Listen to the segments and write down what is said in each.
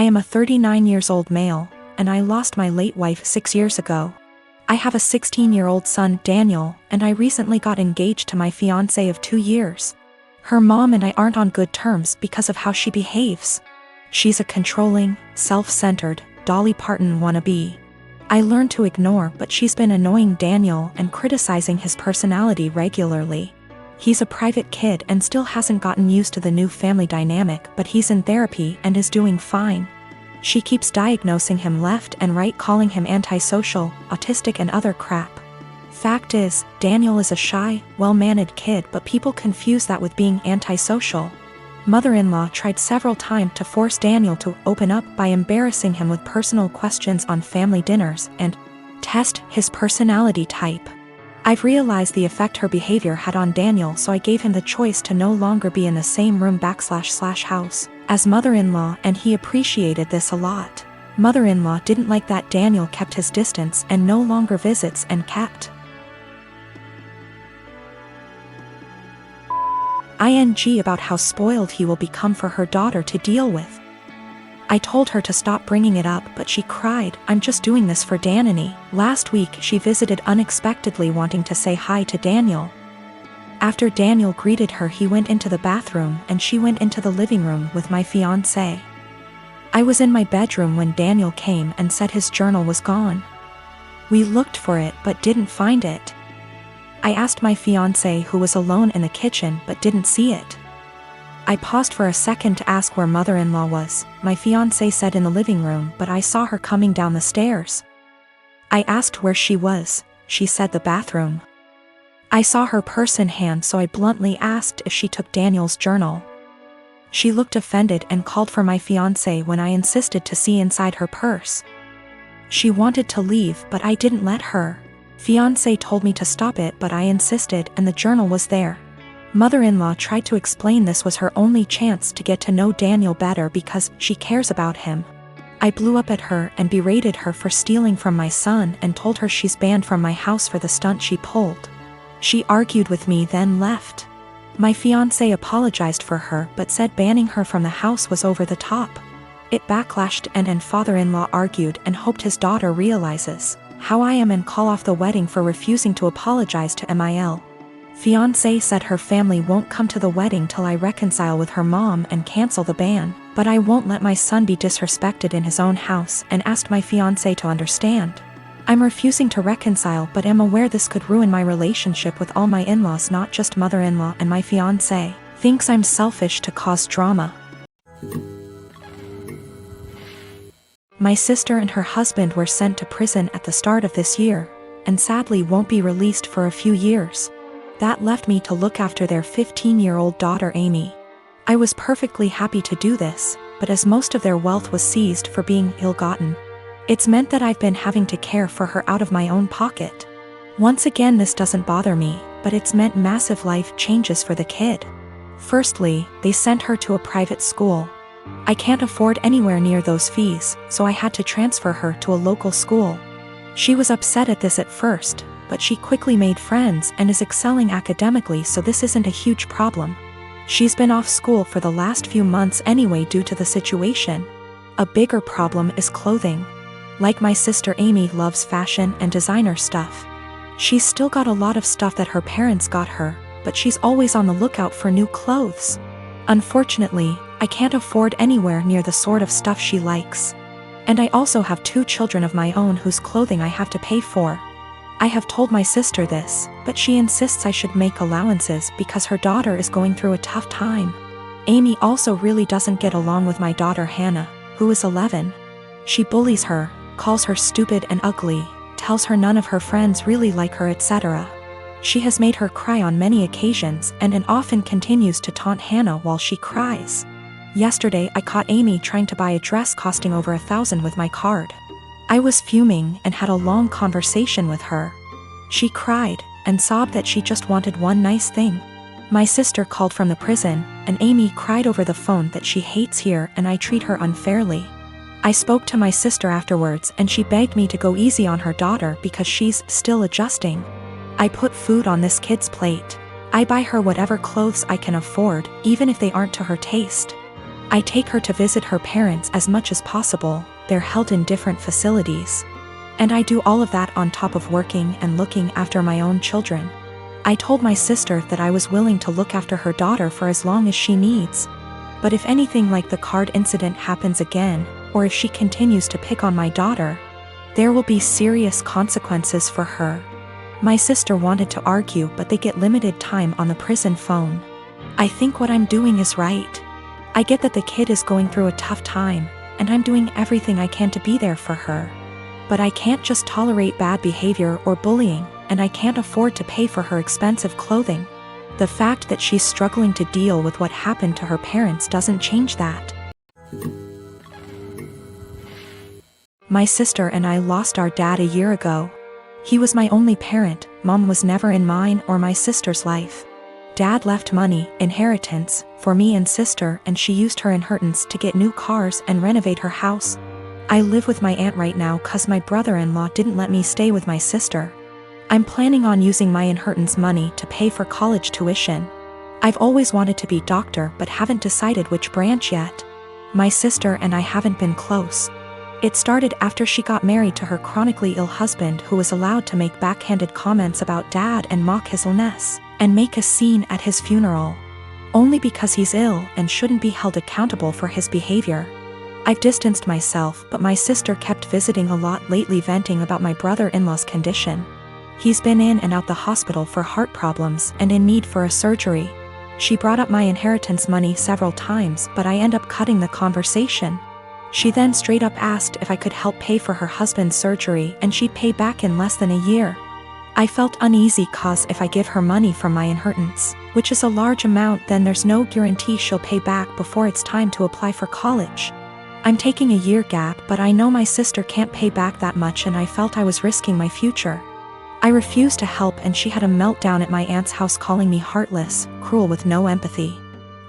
I am a 39 years old male, and I lost my late wife 6 years ago. I have a 16-year-old son, Daniel, and I recently got engaged to my fiancé of 2 years. Her mom and I aren't on good terms because of how she behaves. She's a controlling, self-centered, Dolly Parton wannabe. I learned to ignore, but she's been annoying Daniel and criticizing his personality regularly. He's a private kid and still hasn't gotten used to the new family dynamic, but he's in therapy and is doing fine. She keeps diagnosing him left and right, calling him antisocial, autistic and other crap. Fact is, Daniel is a shy, well-mannered kid, but people confuse that with being antisocial. Mother-in-law tried several times to force Daniel to open up by embarrassing him with personal questions on family dinners and test his personality type. I've realized the effect her behavior had on Daniel, so I gave him the choice to no longer be in the same room / house as mother-in-law, and he appreciated this a lot. Mother-in-law didn't like that Daniel kept his distance and no longer visits and kept ing about how spoiled he will become for her daughter to deal with. I told her to stop bringing it up, but she cried, "I'm just doing this for Danny." Last week she visited unexpectedly, wanting to say hi to Daniel. After Daniel greeted her, he went into the bathroom and she went into the living room with my fiancé. I was in my bedroom when Daniel came and said his journal was gone. We looked for it but didn't find it. I asked my fiancé, who was alone in the kitchen, but didn't see it. I paused for a second to ask where mother-in-law was. My fiancé said in the living room, but I saw her coming down the stairs. I asked where she was. She said the bathroom. I saw her purse in hand, so I bluntly asked if she took Daniel's journal. She looked offended and called for my fiancé when I insisted to see inside her purse. She wanted to leave, but I didn't let her. Fiancé told me to stop it, but I insisted, and the journal was there. Mother-in-law tried to explain this was her only chance to get to know Daniel better because she cares about him. I blew up at her and berated her for stealing from my son and told her she's banned from my house for the stunt she pulled. She argued with me, then left. My fiancé apologized for her but said banning her from the house was over the top. It backlashed and father-in-law argued and hoped his daughter realizes how I am and call off the wedding for refusing to apologize to Mil. Fiancé said her family won't come to the wedding till I reconcile with her mom and cancel the ban, but I won't let my son be disrespected in his own house and asked my fiancé to understand. I'm refusing to reconcile but am aware this could ruin my relationship with all my in-laws, not just mother-in-law, and my fiancé thinks I'm selfish to cause drama. My sister and her husband were sent to prison at the start of this year, and sadly won't be released for a few years. That left me to look after their 15-year-old daughter Amy. I was perfectly happy to do this, but as most of their wealth was seized for being ill-gotten, it's meant that I've been having to care for her out of my own pocket. Once again, this doesn't bother me, but it's meant massive life changes for the kid. Firstly, they sent her to a private school. I can't afford anywhere near those fees, so I had to transfer her to a local school. She was upset at this at first, but she quickly made friends and is excelling academically, so this isn't a huge problem. She's been off school for the last few months anyway due to the situation. A bigger problem is clothing. Like my sister, Amy loves fashion and designer stuff. She's still got a lot of stuff that her parents got her, but she's always on the lookout for new clothes. Unfortunately, I can't afford anywhere near the sort of stuff she likes. And I also have 2 children of my own whose clothing I have to pay for. I have told my sister this, but she insists I should make allowances because her daughter is going through a tough time. Amy also really doesn't get along with my daughter Hannah, who is 11. She bullies her, calls her stupid and ugly, tells her none of her friends really like her, etc. She has made her cry on many occasions and often continues to taunt Hannah while she cries. Yesterday I caught Amy trying to buy a dress costing over $1,000 with my card. I was fuming and had a long conversation with her. She cried and sobbed that she just wanted one nice thing. My sister called from the prison, and Amy cried over the phone that she hates here and I treat her unfairly. I spoke to my sister afterwards and she begged me to go easy on her daughter because she's still adjusting. I put food on this kid's plate. I buy her whatever clothes I can afford, even if they aren't to her taste. I take her to visit her parents as much as possible, they're held in different facilities. And I do all of that on top of working and looking after my own children. I told my sister that I was willing to look after her daughter for as long as she needs. But if anything like the card incident happens again, or if she continues to pick on my daughter, there will be serious consequences for her. My sister wanted to argue, but they get limited time on the prison phone. I think what I'm doing is right. I get that the kid is going through a tough time, and I'm doing everything I can to be there for her. But I can't just tolerate bad behavior or bullying, and I can't afford to pay for her expensive clothing. The fact that she's struggling to deal with what happened to her parents doesn't change that. My sister and I lost our dad a year ago. He was my only parent. Mom was never in mine or my sister's life. Dad left money, inheritance, for me and sister, and she used her inheritance to get new cars and renovate her house. I live with my aunt right now cause my brother-in-law didn't let me stay with my sister. I'm planning on using my inheritance money to pay for college tuition. I've always wanted to be doctor but haven't decided which branch yet. My sister and I haven't been close. It started after she got married to her chronically ill husband, who was allowed to make backhanded comments about dad and mock his illness, and make a scene at his funeral. Only because he's ill and shouldn't be held accountable for his behavior. I've distanced myself, but my sister kept visiting a lot lately, venting about my brother-in-law's condition. He's been in and out the hospital for heart problems and in need for a surgery. She brought up my inheritance money several times, but I end up cutting the conversation. She then straight up asked if I could help pay for her husband's surgery and she'd pay back in less than a year. I felt uneasy cause if I give her money from my inheritance, which is a large amount, then there's no guarantee she'll pay back before it's time to apply for college. I'm taking a year gap, but I know my sister can't pay back that much and I felt I was risking my future. I refused to help and she had a meltdown at my aunt's house, calling me heartless, cruel with no empathy.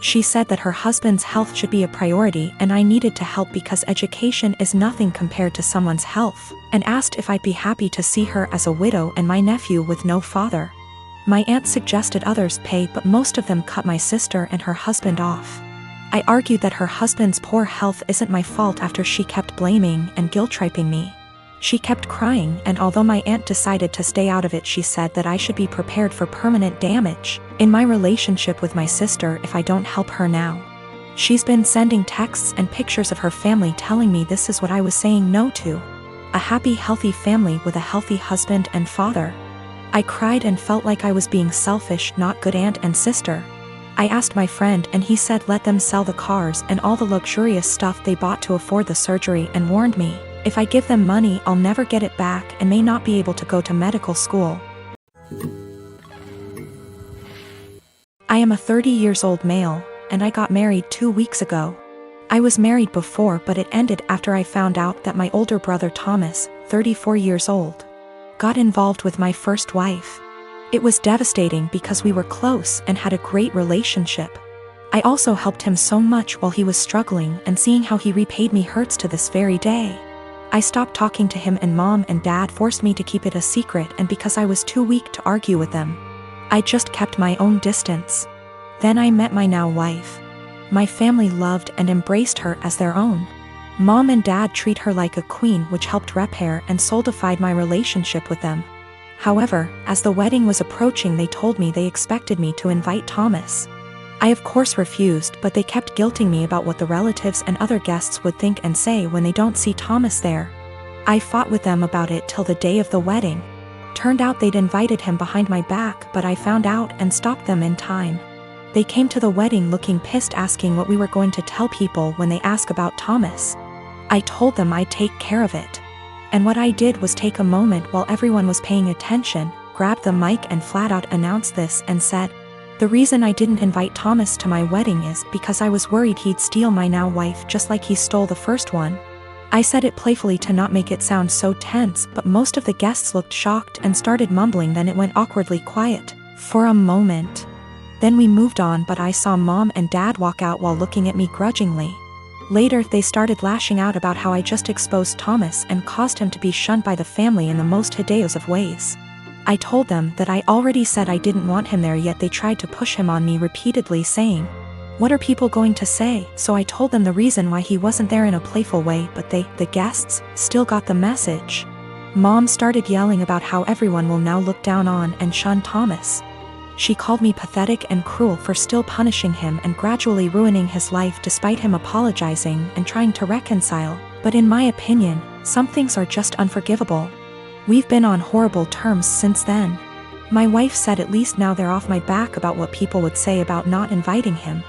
She said that her husband's health should be a priority and I needed to help because education is nothing compared to someone's health, and asked if I'd be happy to see her as a widow and my nephew with no father. My aunt suggested others pay, but most of them cut my sister and her husband off. I argued that her husband's poor health isn't my fault after she kept blaming and guilt-tripping me. She kept crying, and although my aunt decided to stay out of it, she said that I should be prepared for permanent damage in my relationship with my sister if I don't help her now. She's been sending texts and pictures of her family telling me this is what I was saying no to. A happy, healthy family with a healthy husband and father. I cried and felt like I was being selfish, not good aunt and sister. I asked my friend and he said let them sell the cars and all the luxurious stuff they bought to afford the surgery, and warned me, if I give them money I'll never get it back and may not be able to go to medical school. I am a 30-year-old male, and I got married 2 weeks ago. I was married before, but it ended after I found out that my older brother Thomas, 34 years old, got involved with my first wife. It was devastating because we were close and had a great relationship. I also helped him so much while he was struggling, and seeing how he repaid me hurts to this very day. I stopped talking to him and Mom and Dad forced me to keep it a secret, and because I was too weak to argue with them, I just kept my own distance. Then I met my now wife. My family loved and embraced her as their own. Mom and Dad treat her like a queen, which helped repair and solidified my relationship with them. However, as the wedding was approaching, they told me they expected me to invite Thomas. I of course refused, but they kept guilting me about what the relatives and other guests would think and say when they don't see Thomas there. I fought with them about it till the day of the wedding. Turned out they'd invited him behind my back, but I found out and stopped them in time. They came to the wedding looking pissed, asking what we were going to tell people when they ask about Thomas. I told them I'd take care of it. And what I did was take a moment while everyone was paying attention, grabbed the mic and flat out announced this and said, "The reason I didn't invite Thomas to my wedding is because I was worried he'd steal my now wife just like he stole the first one." I said it playfully to not make it sound so tense, but most of the guests looked shocked and started mumbling. Then it went awkwardly quiet for a moment. Then we moved on, but I saw Mom and Dad walk out while looking at me grudgingly. Later they started lashing out about how I just exposed Thomas and caused him to be shunned by the family in the most hideous of ways. I told them that I already said I didn't want him there, yet they tried to push him on me repeatedly, saying, What are people going to say? So I told them the reason why he wasn't there in a playful way, but they, the guests, still got the message. Mom started yelling about how everyone will now look down on and shun Thomas. She called me pathetic and cruel for still punishing him and gradually ruining his life despite him apologizing and trying to reconcile, but in my opinion, some things are just unforgivable. We've been on horrible terms since then. My wife said at least now they're off my back about what people would say about not inviting him.